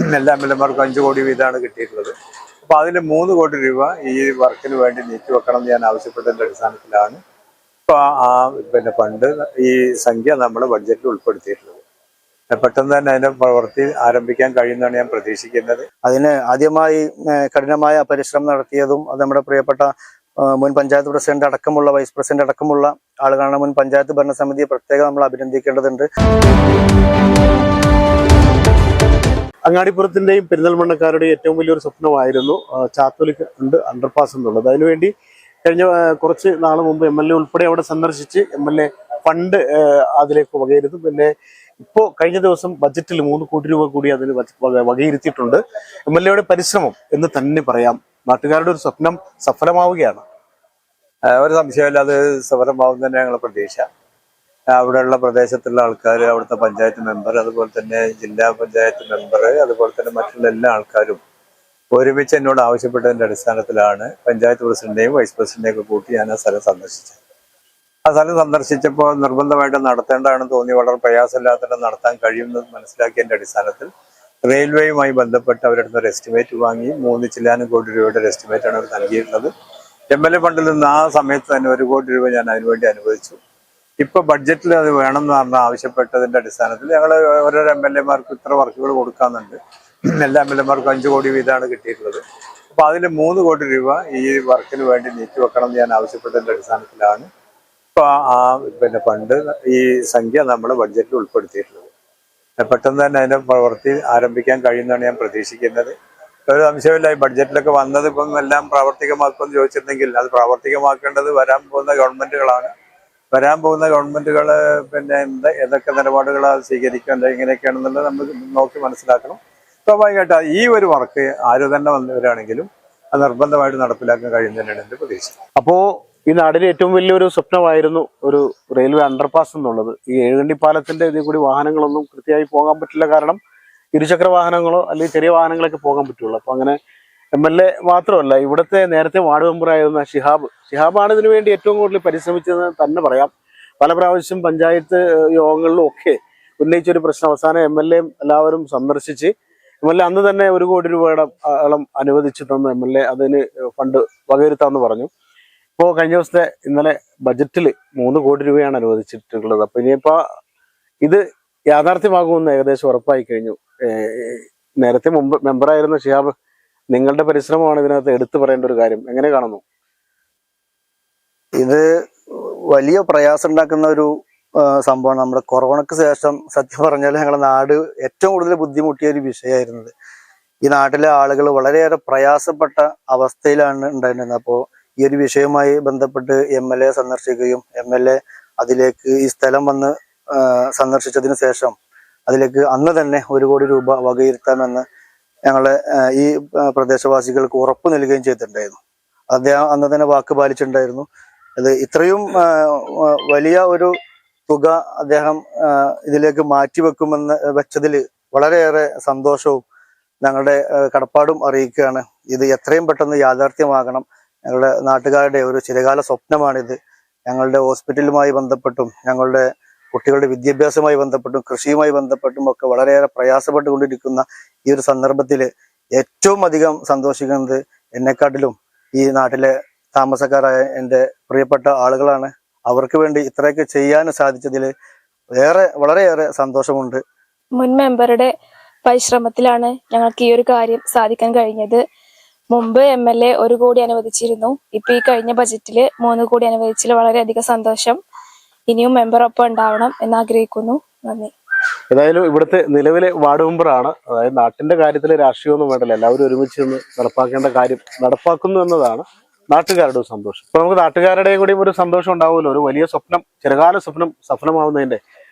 എല്ലാ M L എമാർക്കും 5 കോടി വീതമാണ് കിട്ടിയിട്ടുള്ളത്. അപ്പോൾ അതിൽ 3 കോടി രൂപ ഈ വർക്കിന് വേണ്ടി നീക്കിവെക്കണം എന്ന് ഞാൻ ആവശ്യപ്പെട്ടതിൻ്റെ അടിസ്ഥാനത്തിലാണ് ഇപ്പോൾ ഫണ്ട് ഈ സംഖ്യ നമ്മൾ ബഡ്ജറ്റിൽ ഉൾപ്പെടുത്തിയിട്ടുള്ളത്. പെട്ടെന്ന് തന്നെ അതിന്റെ പ്രവൃത്തി ആരംഭിക്കാൻ കഴിയുമെന്നാണ് ഞാൻ പ്രതീക്ഷിക്കുന്നത്. അതിന് ആദ്യമായി കഠിനമായ പരിശ്രമം നടത്തിയതും അത് നമ്മുടെ പ്രിയപ്പെട്ട മുൻ പഞ്ചായത്ത് പ്രസിഡന്റ് അടക്കമുള്ള വൈസ് പ്രസിഡന്റ് അടക്കമുള്ള ആളുകളാണ്. മുൻ പഞ്ചായത്ത് ഭരണസമിതിയെ പ്രത്യേകം നമ്മൾ അഭിനന്ദിക്കേണ്ടതുണ്ട്. അങ്ങാടിപ്പുറത്തിന്റെയും പെരിന്തൽമണ്ണക്കാരുടെയും ഏറ്റവും വലിയൊരു സ്വപ്നമായിരുന്നു ചാത്തോലിക്കുണ്ട് അണ്ടർപാസ് എന്നുള്ളത്. അതിനുവേണ്ടി കഴിഞ്ഞ കുറച്ച് നാൾ മുമ്പ് MLA ഉൾപ്പെടെ അവിടെ സന്ദർശിച്ച് MLA ഫണ്ട് അതിലേക്ക് വകയിരുത്തും. പിന്നെ ഇപ്പോൾ കഴിഞ്ഞ ദിവസം ബജറ്റിൽ 3 കോടി രൂപ കൂടി അതിന് വകയിരുത്തിയിട്ടുണ്ട്. MLA പരിശ്രമം എന്ന് തന്നെ പറയാം. നാട്ടുകാരുടെ ഒരു സ്വപ്നം സഫലമാവുകയാണ്. ഒരു സംശയമില്ല, അത് സഫലമാവും തന്നെ ഞങ്ങളുടെ പ്രതീക്ഷ. അവിടെയുള്ള പ്രദേശത്തുള്ള ആൾക്കാർ, അവിടുത്തെ പഞ്ചായത്ത് മെമ്പർ, അതുപോലെ തന്നെ ജില്ലാ പഞ്ചായത്ത് മെമ്പർ, അതുപോലെ തന്നെ മറ്റുള്ള എല്ലാ ആൾക്കാരും ഒരുമിച്ച് എന്നോട് ആവശ്യപ്പെട്ടതിന്റെ അടിസ്ഥാനത്തിലാണ് പഞ്ചായത്ത് പ്രസിഡന്റിനെയും വൈസ് പ്രസിഡന്റിനെയും ഒക്കെ കൂട്ടി ഞാൻ ആ സ്ഥലം സന്ദർശിച്ചത്. ആ സ്ഥലം സന്ദർശിച്ചപ്പോൾ നിർബന്ധമായിട്ട് നടത്തേണ്ടതാണെന്ന് തോന്നി. വളരെ പ്രയാസമില്ലാതെ നടത്താൻ കഴിയുമെന്ന് മനസ്സിലാക്കിയതിന്റെ അടിസ്ഥാനത്തിൽ റെയിൽവേയുമായി ബന്ധപ്പെട്ട് അവരുടെ ഒരു എസ്റ്റിമേറ്റ് വാങ്ങി 3 ചില്ലാനും കോടി രൂപയുടെ ഒരു എസ്റ്റിമേറ്റാണ് അവർ നൽകിയിട്ടുള്ളത്. MLA ഫണ്ടിൽ നിന്ന് ആ സമയത്ത് തന്നെ 1 കോടി രൂപ ഞാൻ അതിനുവേണ്ടി അനുവദിച്ചു. ഇപ്പൊ ബഡ്ജറ്റിൽ അത് വേണമെന്ന് പറഞ്ഞാൽ ആവശ്യപ്പെട്ടതിന്റെ അടിസ്ഥാനത്തിൽ ഞങ്ങൾ ഓരോരോ MLA മാർക്ക് ഇത്ര വർക്കുകൾ കൊടുക്കാന്നുണ്ട്. എല്ലാ MLA മാർക്കും 5 കോടി വീതമാണ് കിട്ടിയിട്ടുള്ളത്. അപ്പൊ അതിൽ 3 കോടി രൂപ ഈ വർക്കിന് വേണ്ടി നീക്കിവെക്കണം എന്ന് ഞാൻ ആവശ്യപ്പെട്ടതിന്റെ അടിസ്ഥാനത്തിലാണ് ഇപ്പൊ ഫണ്ട് ഈ സംഖ്യ നമ്മൾ ബഡ്ജറ്റിൽ ഉൾപ്പെടുത്തിയിട്ടുള്ളത്. പെട്ടെന്ന് തന്നെ അതിന്റെ പ്രവൃത്തി ആരംഭിക്കാൻ കഴിയുമെന്നാണ് ഞാൻ പ്രതീക്ഷിക്കുന്നത്. ഒരു സംശയമില്ല, ഈ ബഡ്ജറ്റിലൊക്കെ വന്നത് ഇപ്പം എല്ലാം പ്രാവർത്തികമാക്കുമെന്ന് ചോദിച്ചിരുന്നെങ്കിൽ അത് പ്രാവർത്തികമാക്കേണ്ടത് വരാൻ പോകുന്ന ഗവൺമെന്റുകളാണ്. വരാൻ പോകുന്ന ഗവൺമെന്റുകൾ പിന്നെ ഏതൊക്കെ നിലപാടുകളാണ് സ്വീകരിക്കേണ്ടത്, എങ്ങനെയൊക്കെയാണെന്നുള്ളത് നമ്മൾ നോക്കി മനസ്സിലാക്കണം. സ്വാഭാവികമായിട്ട് ഈ ഒരു വർക്ക് ആര് തന്നെ വന്നവരാണെങ്കിലും അത് നിർബന്ധമായിട്ട് നടപ്പിലാക്കാൻ കഴിയുന്നതന്നെയാണ് എൻ്റെ പ്രതീക്ഷ. അപ്പോ ഈ നാടിന് ഏറ്റവും വലിയൊരു സ്വപ്നമായിരുന്നു ഒരു റെയിൽവേ അണ്ടർപാസ് എന്നുള്ളത്. ഈ ഏഴുകണ്ടി പാലത്തിന്റെ ഇതിൽ കൂടി വാഹനങ്ങളൊന്നും കൃത്യമായി പോകാൻ പറ്റില്ല. കാരണം ഇരുചക്ര വാഹനങ്ങളോ അല്ലെങ്കിൽ ചെറിയ വാഹനങ്ങളൊക്കെ പോകാൻ പറ്റുള്ളൂ. അപ്പൊ അങ്ങനെ MLA മാത്രമല്ല, ഇവിടുത്തെ നേരത്തെ വാർഡ് മെമ്പറായിരുന്ന ഷിഹാബാണ് ഇതിനു വേണ്ടി ഏറ്റവും കൂടുതൽ പരിശ്രമിച്ചതെന്ന് തന്നെ പറയാം. പല പ്രാവശ്യം പഞ്ചായത്ത് യോഗങ്ങളിലും ഒക്കെ ഉന്നയിച്ചൊരു പ്രശ്നം അവസാനം MLA എല്ലാവരും സന്ദർശിച്ച് MLA അന്ന് തന്നെ 1 കോടി രൂപയുടെ ആളം അനുവദിച്ചു തന്നു. MLA അതിന് ഫണ്ട് വകയിരുത്താന്ന് പറഞ്ഞു. ഇപ്പോൾ കഴിഞ്ഞ ദിവസത്തെ ഇന്നലെ ബജറ്റിൽ 3 കോടി രൂപയാണ് അനുവദിച്ചിട്ടുള്ളത്. അപ്പൊ ഇനിയിപ്പോ ഇത് യാഥാർത്ഥ്യമാകുമെന്ന് ഏകദേശം ഉറപ്പായി കഴിഞ്ഞു. നേരത്തെ മുമ്പ് മെമ്പറായിരുന്ന ഷിഹാബ്, നിങ്ങളുടെ പരിശ്രമമാണ് ഇതിനകത്ത് എടുത്തു പറയേണ്ട ഒരു കാര്യം. എങ്ങനെ കാണുന്നു? ഇത് വലിയ പ്രയാസം ഉണ്ടാക്കുന്ന ഒരു സംഭവമാണ്. നമ്മുടെ കൊറോണക്ക് ശേഷം സത്യം പറഞ്ഞാൽ ഞങ്ങളുടെ നാട് ഏറ്റവും കൂടുതൽ ബുദ്ധിമുട്ടിയ ഒരു വിഷയമായിരുന്നത്. ഈ നാട്ടിലെ ആളുകൾ വളരെയേറെ പ്രയാസപ്പെട്ട അവസ്ഥയിലാണ് ഉണ്ടായിരുന്നത്. അപ്പോൾ ഈ ഒരു വിഷയവുമായി ബന്ധപ്പെട്ട് MLA സന്ദർശിക്കുകയും MLA അതിലേക്ക് ഈ സ്ഥലം വന്ന് സന്ദർശിച്ചതിന് ശേഷം അതിലേക്ക് അന്ന് തന്നെ 1 കോടി രൂപ വകയിരുത്താമെന്ന് ഞങ്ങളെ ഈ പ്രദേശവാസികൾക്ക് ഉറപ്പ് നൽകുകയും ചെയ്തിട്ടുണ്ടായിരുന്നു. അദ്ദേഹം അന്ന് തന്നെ വാക്ക് പാലിച്ചിട്ടുണ്ടായിരുന്നു. അത് ഇത്രയും വലിയ ഒരു തുക അദ്ദേഹം ഇതിലേക്ക് മാറ്റിവെക്കുമെന്ന് വെച്ചതിൽ വളരെയേറെ സന്തോഷവും ഞങ്ങളുടെ കടപ്പാടും അറിയിക്കുകയാണ്. ഇത് എത്രയും പെട്ടെന്ന് യാഥാർത്ഥ്യമാകണം. ഞങ്ങളുടെ നാട്ടുകാരുടെ ഒരു ചിരകാല സ്വപ്നമാണിത്. ഞങ്ങളുടെ ഹോസ്പിറ്റലുമായി ബന്ധപ്പെട്ടും ഞങ്ങളുടെ കുട്ടികളുടെ വിദ്യാഭ്യാസവുമായി ബന്ധപ്പെട്ടും കൃഷിയുമായി ബന്ധപ്പെട്ടും ഒക്കെ വളരെയേറെ പ്രയാസപ്പെട്ടുകൊണ്ടിരിക്കുന്ന ഈ ഒരു സന്ദർഭത്തിൽ ഏറ്റവും അധികം സന്തോഷിക്കുന്നത് എന്നെക്കാട്ടിലും ഈ നാട്ടിലെ താമസക്കാരായ എൻ്റെ പ്രിയപ്പെട്ട ആളുകളാണ്. അവർക്ക് വേണ്ടി ഇത്രയൊക്കെ ചെയ്യാൻ സാധിച്ചതിൽ വളരെയേറെ സന്തോഷമുണ്ട്. മുൻ മെമ്പറുടെ പരിശ്രമത്തിലാണ് ഞങ്ങൾക്ക് ഈ ഒരു കാര്യം സാധിക്കാൻ കഴിഞ്ഞത്. മുമ്പ് MLA 1 കോടി അനുവദിച്ചിരുന്നു. ഇപ്പൊ ഈ കഴിഞ്ഞ ബജറ്റില് 3 കോടി അനുവദിച്ചതിൽ വളരെയധികം സന്തോഷം. ഇനിയും മെമ്പർ ഒപ്പം ഉണ്ടാവണം എന്ന് ആഗ്രഹിക്കുന്നു. നന്ദി. ഏതായാലും ഇവിടുത്തെ നിലവിലെ വാർഡ് മെമ്പറാണ്. അതായത് നാട്ടിന്റെ കാര്യത്തിൽ രാഷ്ട്രീയമൊന്നും വേണ്ടല്ലോ, എല്ലാവരും ഒരുമിച്ച് നിന്ന് നടപ്പാക്കേണ്ട കാര്യം നടപ്പാക്കുന്നു എന്നതാണ് നാട്ടുകാരുടെ സന്തോഷം. അപ്പൊ നമുക്ക് നാട്ടുകാരുടെ കൂടി ഒരു സന്തോഷം ഉണ്ടാവുമല്ലോ. ഒരു വലിയ സ്വപ്നം, ചിരകാല സ്വപ്നം സഫലമാവുന്നതിന്റെ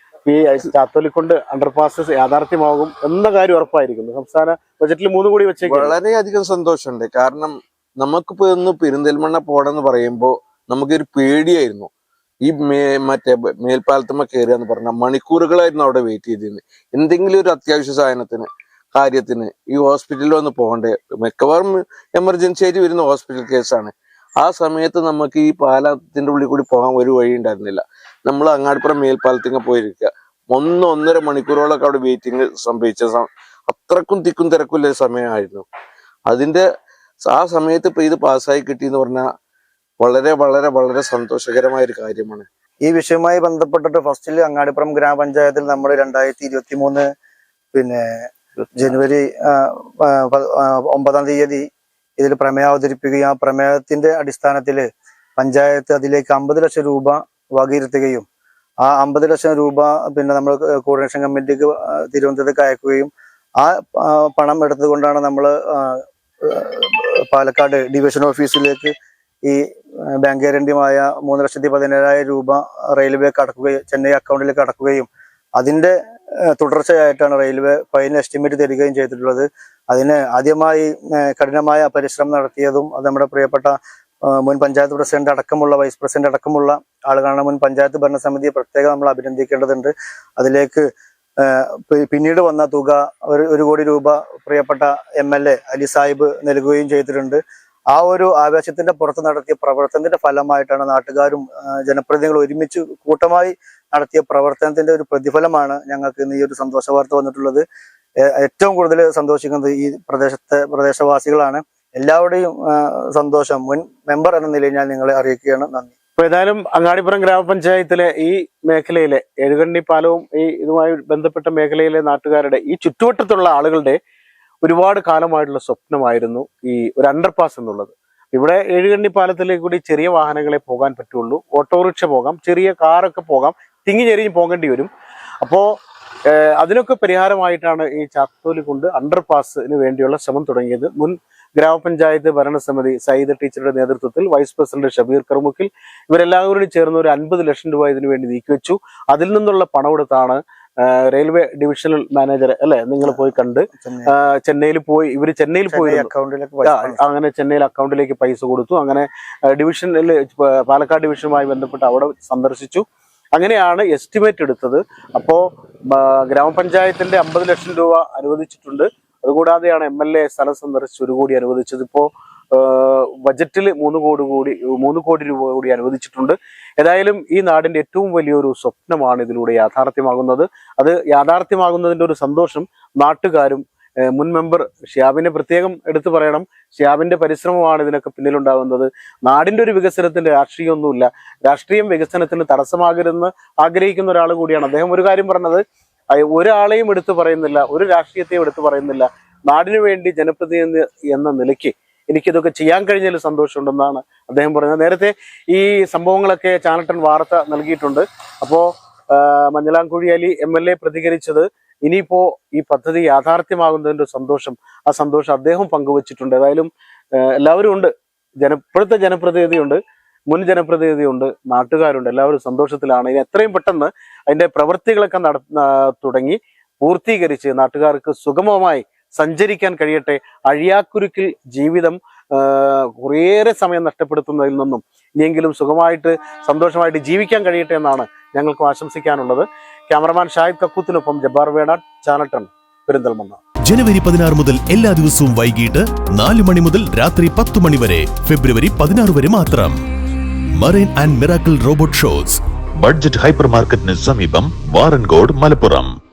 ഈ ചാത്തോലിക്കൊണ്ട് അണ്ടർപാസ് യാഥാർത്ഥ്യമാകും എന്ന കാര്യം ഉറപ്പായിരിക്കുന്നു. സംസ്ഥാന ബജറ്റിൽ 3 കോടി വെച്ചേക്കും. വളരെയധികം സന്തോഷമുണ്ട്. കാരണം നമുക്കിപ്പോ ഒന്ന് പെരിന്തൽമണ്ണ പോടെന്ന് പറയുമ്പോൾ നമുക്കൊരു പേടിയായിരുന്നു. ഈ മറ്റേ മേൽപ്പാലത്തുമ്മ കയറുക എന്ന് പറഞ്ഞാൽ മണിക്കൂറുകളായിരുന്നു അവിടെ വെയിറ്റ് ചെയ്തിരുന്നത്. എന്തെങ്കിലും ഒരു അത്യാവശ്യ കാര്യത്തിന് ഈ ഹോസ്പിറ്റലിൽ വന്ന് പോകണ്ടേ, മിക്കവാറും എമർജൻസി ആയിട്ട് വരുന്ന ഹോസ്പിറ്റൽ കേസാണ്. ആ സമയത്ത് നമുക്ക് ഈ പാലത്തിന്റെ ഉള്ളിൽ കൂടി പോകാൻ ഒരു വഴി ഉണ്ടായിരുന്നില്ല. നമ്മൾ അങ്ങാടിപ്പുറം മേൽപ്പാലത്തിങ്ങ പോയിരിക്കുക 1-1.5 മണിക്കൂറോളൊക്കെ അവിടെ വെയിറ്റിംഗ് സംഭവിച്ച അത്രക്കും തിക്കും തിരക്കുള്ള സമയമായിരുന്നു. അതിന്റെ ആ സമയത്ത് ഇപ്പൊ ഇത് പാസ്സായി കിട്ടിയെന്ന് പറഞ്ഞാൽ വളരെ വളരെ വളരെ സന്തോഷകരമായ ഒരു കാര്യമാണ്. ഈ വിഷയവുമായി ബന്ധപ്പെട്ടിട്ട് ഫസ്റ്റിൽ അങ്ങാടിപ്പുറം ഗ്രാമപഞ്ചായത്തിൽ നമ്മൾ 2023 പിന്നെ ജനുവരി 9-ാം തീയതി ഇതിൽ പ്രമേയം അവതരിപ്പിക്കുകയും ആ പ്രമേയത്തിന്റെ അടിസ്ഥാനത്തിൽ പഞ്ചായത്ത് അതിലേക്ക് 50 ലക്ഷം രൂപ വകയിരുത്തുകയും ആ 50 ലക്ഷം രൂപ പിന്നെ നമ്മൾ കോർഡിനേഷൻ കമ്മിറ്റിക്ക് തിരുവനന്തപുരത്തേക്ക് അയക്കുകയും ആ പണം എടുത്തുകൊണ്ടാണ് നമ്മൾ പാലക്കാട് ഡിവിഷൻ ഓഫീസിലേക്ക് ഈ ബാങ്ക് ഗ്യാരണ്ടിയുമായ 3,17,000 രൂപ റെയിൽവേക്ക് അടക്കുകയും ചെന്നൈ അക്കൗണ്ടിലേക്ക് അടക്കുകയും അതിന്റെ തുടർച്ചയായിട്ടാണ് റെയിൽവേ ഫൈൻ എസ്റ്റിമേറ്റ് തരികയും ചെയ്തിട്ടുള്ളത്. അതിന് ആദ്യമായി കഠിനമായ പരിശ്രമം നടത്തിയതും അത് നമ്മുടെ പ്രിയപ്പെട്ട മുൻ പഞ്ചായത്ത് പ്രസിഡന്റ് അടക്കമുള്ള വൈസ് പ്രസിഡന്റ് അടക്കമുള്ള ആളുകളാണ്. മുൻ പഞ്ചായത്ത് ഭരണസമിതിയെ പ്രത്യേകം നമ്മൾ അഭിനന്ദിക്കേണ്ടതുണ്ട്. അതിലേക്ക് പിന്നീട് വന്ന തുക 1 കോടി രൂപ പ്രിയപ്പെട്ട MLA അലി സാഹിബ് നൽകുകയും ചെയ്തിട്ടുണ്ട്. ആ ഒരു ആവേശത്തിന്റെ പുറത്ത് നടത്തിയ പ്രവർത്തനത്തിന്റെ ഫലമായിട്ടാണ് നാട്ടുകാരും ജനപ്രതിനിധികളും ഒരുമിച്ച് കൂട്ടമായി നടത്തിയ പ്രവർത്തനത്തിന്റെ ഒരു പ്രതിഫലമാണ് ഞങ്ങൾക്ക് ഇന്ന് ഈ ഒരു സന്തോഷ വാർത്ത വന്നിട്ടുള്ളത്. ഏറ്റവും കൂടുതൽ സന്തോഷിക്കുന്നത് ഈ പ്രദേശവാസികളാണ്. എല്ലാവരുടെയും സന്തോഷം മുൻ മെമ്പർ എന്ന നിലയിൽ ഞാൻ നിങ്ങളെ അറിയിക്കുകയാണ്. നന്ദി. അപ്പൊ ഏതായാലും അങ്ങാടിപ്പുറം ഗ്രാമപഞ്ചായത്തിലെ ഈ മേഖലയിലെ എഴുകണ്ണി പാലവും ഈ ഇതുമായി ബന്ധപ്പെട്ട മേഖലയിലെ നാട്ടുകാരുടെ ഈ ചുറ്റുവട്ടത്തുള്ള ആളുകളുടെ ഒരുപാട് കാലമായിട്ടുള്ള സ്വപ്നമായിരുന്നു ഈ ഒരു അണ്ടർപാസ് എന്നുള്ളത്. ഇവിടെ എഴുകണ്ണി പാലത്തിലേക്ക് കൂടി ചെറിയ വാഹനങ്ങളെ പോകാൻ പറ്റുള്ളൂ, ഓട്ടോറിക്ഷ പോകാം, ചെറിയ കാറൊക്കെ പോകാം, തിങ്ങി ഞെരിഞ്ഞ് പോകേണ്ടി വരും. അപ്പോ അതിനൊക്കെ പരിഹാരമായിട്ടാണ് ഈ ചാത്തോലി കൊണ്ട് അണ്ടർപാസിന് വേണ്ടിയുള്ള ശ്രമം തുടങ്ങിയത്. മുൻ ഗ്രാമപഞ്ചായത്ത് ഭരണസമിതി സയ്യിദ് ടീച്ചറുടെ നേതൃത്വത്തിൽ വൈസ് പ്രസിഡന്റ് ഷബീർ കറുമുക്കിൽ ഇവരെല്ലാവരും ചേർന്ന് ഒരു 50 ലക്ഷം രൂപ ഇതിനു വേണ്ടി നീക്കിവെച്ചു. അതിൽ നിന്നുള്ള പണമെടുത്താണ് റെയിൽവേ ഡിവിഷണൽ മാനേജർ അല്ലെ നിങ്ങൾ പോയി കണ്ട് ചെന്നൈയിൽ പോയി ഇവര് ചെന്നൈയിൽ പോയി അങ്ങനെ ചെന്നൈയിൽ അക്കൗണ്ടിലേക്ക് പൈസ കൊടുത്തു. അങ്ങനെ ഡിവിഷനിൽ പാലക്കാട് ഡിവിഷനുമായി ബന്ധപ്പെട്ട് അവിടെ സന്ദർശിച്ചു. അങ്ങനെയാണ് എസ്റ്റിമേറ്റ് എടുത്തത്. അപ്പോ ഗ്രാമപഞ്ചായത്തിന്റെ 50 ലക്ഷം രൂപ അനുവദിച്ചിട്ടുണ്ട്. അതുകൂടാതെയാണ് MLA സ്ഥലം സന്ദർശിച്ച് 1 കോടി അനുവദിച്ചത്. ഇപ്പോ ബജറ്റിൽ 3 കോടി രൂപ കൂടി അനുവദിച്ചിട്ടുണ്ട്. ഏതായാലും ഈ നാടിന്റെ ഏറ്റവും വലിയൊരു സ്വപ്നമാണ് ഇതിലൂടെ യാഥാർത്ഥ്യമാകുന്നത്. അത് യാഥാർത്ഥ്യമാകുന്നതിന്റെ ഒരു സന്തോഷം നാട്ടുകാരും മുൻ മെമ്പർ ഷിയാബിനെ പ്രത്യേകം എടുത്തു പറയണം. ഷിയാബിന്റെ പരിശ്രമമാണ് ഇതിനൊക്കെ പിന്നിലുണ്ടാകുന്നത്. നാടിന്റെ ഒരു വികസനത്തിന്റെ രാഷ്ട്രീയമൊന്നുമില്ല. രാഷ്ട്രീയം വികസനത്തിന് തടസ്സമാകരുതെന്ന് ആഗ്രഹിക്കുന്ന ഒരാൾ കൂടിയാണ് അദ്ദേഹം. ഒരു കാര്യം പറഞ്ഞത്, ഒരാളെയും എടുത്തു പറയുന്നില്ല, ഒരു രാഷ്ട്രീയത്തെയും എടുത്തു പറയുന്നില്ല. നാടിനു വേണ്ടി ജനപ്രതിനിധി എന്ന നിലയ്ക്ക് എനിക്കിതൊക്കെ ചെയ്യാൻ കഴിഞ്ഞതിൽ സന്തോഷമുണ്ടെന്നാണ് അദ്ദേഹം പറയുന്നത്. നേരത്തെ ഈ സംഭവങ്ങളൊക്കെ ചാനട്ടൻ വാർത്ത നൽകിയിട്ടുണ്ട്. അപ്പോ മഞ്ഞളാംകുഴി അലി MLA പ്രതികരിച്ചത് ഇനിയിപ്പോ ഈ പദ്ധതി യാഥാർത്ഥ്യമാകുന്നതിന്റെ സന്തോഷം, ആ സന്തോഷം അദ്ദേഹം പങ്കുവച്ചിട്ടുണ്ട്. ഏതായാലും എല്ലാവരും ഉണ്ട്, ഇപ്പോഴത്തെ ജനപ്രതിനിധിയുണ്ട്, മുൻ ജനപ്രതിനിധിയുണ്ട്, നാട്ടുകാരുണ്ട്, എല്ലാവരും സന്തോഷത്തിലാണ്. ഇനി എത്രയും പെട്ടെന്ന് അതിന്റെ പ്രവൃത്തികളൊക്കെ തുടങ്ങി പൂർത്തീകരിച്ച് നാട്ടുകാർക്ക് സുഗമമായി സഞ്ചരിക്കാൻ കഴിയട്ടെ. അഴിയാക്കുരുക്കിൽ ജീവിതം കുറേയേറെ സമയം നഷ്ടപ്പെടുത്തുന്നതിൽ നിന്നും ഇനിയെങ്കിലും സുഖമായിട്ട് സന്തോഷമായിട്ട് ജീവിക്കാൻ കഴിയട്ടെ എന്നാണ് ഞങ്ങൾക്ക് ആശംസിക്കാനുള്ളത്. ക്യാമറമാൻ ഷാഹിദ് കക്കൂത്തിനൊപ്പം ജബ്ബാർ വേണാട്, ചാനൽ 10, പെരിന്തൽമണ്ണ. ജനുവരി 16 മുതൽ എല്ലാ ദിവസവും വൈകിട്ട് 4 മണി മുതൽ രാത്രി 10 മണി വരെ, ഫെബ്രുവരി 16 വരെ മാത്രം. Marine and miracle robot shows, budget hyper മാർക്കറ്റിന് സമീപം, വാറൻകോട്, മലപ്പുറം.